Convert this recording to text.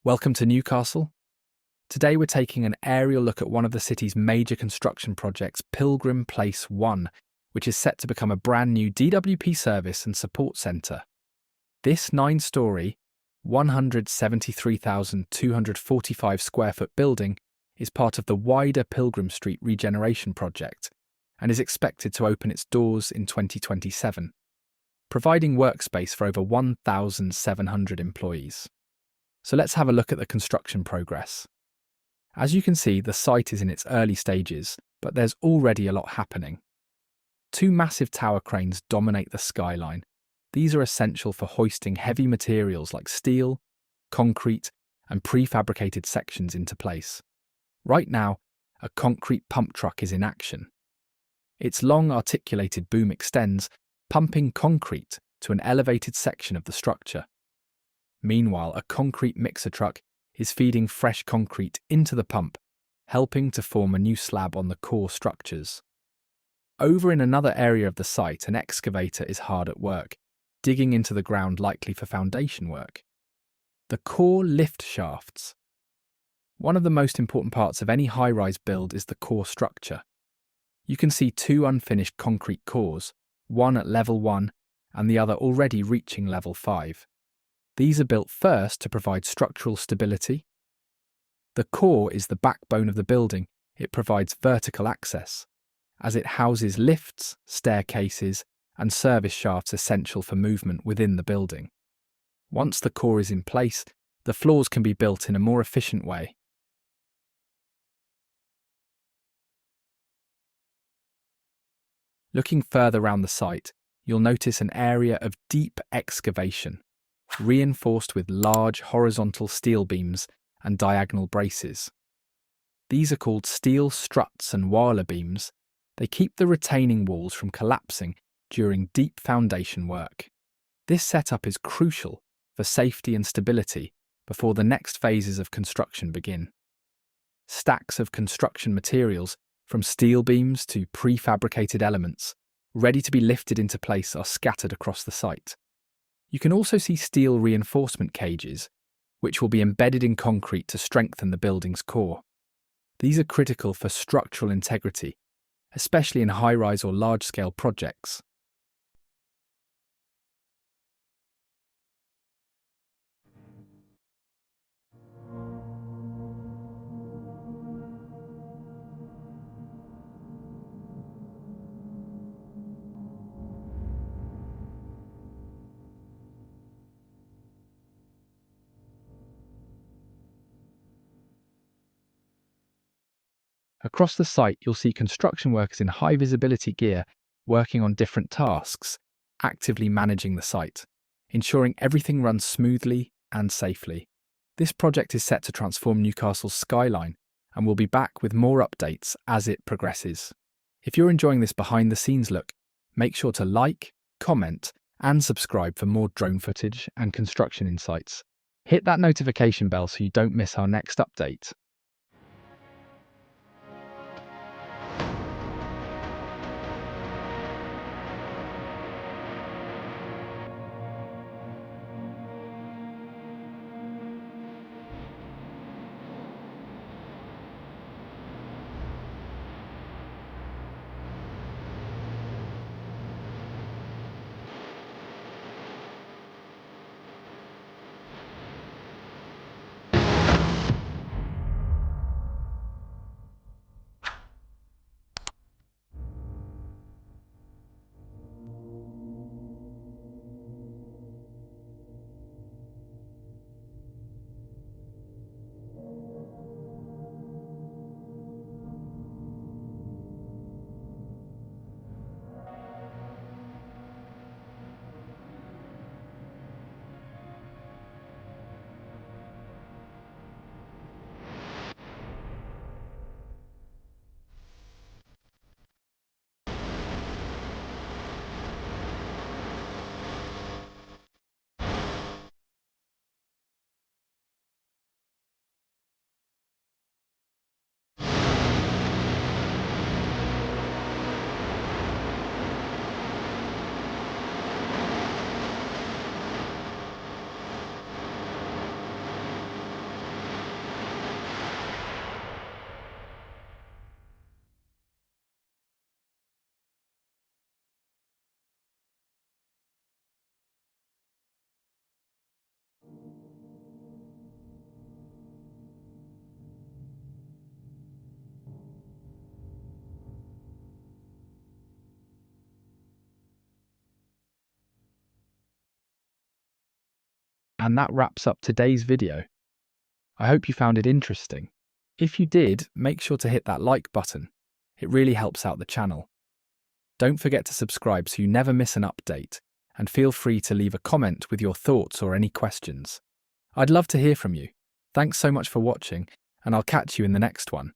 Welcome to Newcastle. Today we're taking an aerial look at one of the city's major construction projects, Pilgrim Place 1, which is set to become a brand new DWP service and support centre. This 9-storey, 173,245 square foot building is part of the wider Pilgrim Street regeneration project and is expected to open its doors in 2027, providing workspace for over 1,700 employees. So let's have a look at the construction progress. As you can see, the site is in its early stages, but there's already a lot happening. Two massive tower cranes dominate the skyline. These are essential for hoisting heavy materials like steel, concrete, and prefabricated sections into place. Right now, a concrete pump truck is in action. Its long articulated boom extends, pumping concrete to an elevated section of the structure. Meanwhile, a concrete mixer truck is feeding fresh concrete into the pump, helping to form a new slab on the core structures. Over in another area of the site, an excavator is hard at work, digging into the ground likely for foundation work. The core lift shafts. One of the most important parts of any high-rise build is the core structure. You can see two unfinished concrete cores, one at level 1 and the other already reaching level 5. These are built first to provide structural stability. The core is the backbone of the building. It provides vertical access, as it houses lifts, staircases, and service shafts essential for movement within the building. Once the core is in place, the floors can be built in a more efficient way. Looking further around the site, you'll notice an area of deep excavation, reinforced with large horizontal steel beams and diagonal braces. These are called steel struts and Wala beams. They keep the retaining walls from collapsing during deep foundation work. This setup is crucial for safety and stability before the next phases of construction begin. Stacks of construction materials, from steel beams to prefabricated elements, ready to be lifted into place, are scattered across the site. You can also see steel reinforcement cages, which will be embedded in concrete to strengthen the building's core. These are critical for structural integrity, especially in high-rise or large-scale projects. Across the site, you'll see construction workers in high visibility gear working on different tasks, actively managing the site, ensuring everything runs smoothly and safely. This project is set to transform Newcastle's skyline, and we'll be back with more updates as it progresses. If you're enjoying this behind the scenes look, make sure to like, comment, and subscribe for more drone footage and construction insights. Hit that notification bell so you don't miss our next update. And that wraps up today's video. I hope you found it interesting. If you did, make sure to hit that like button. It really helps out the channel. Don't forget to subscribe so you never miss an update, and feel free to leave a comment with your thoughts or any questions. I'd love to hear from you. Thanks so much for watching, and I'll catch you in the next one.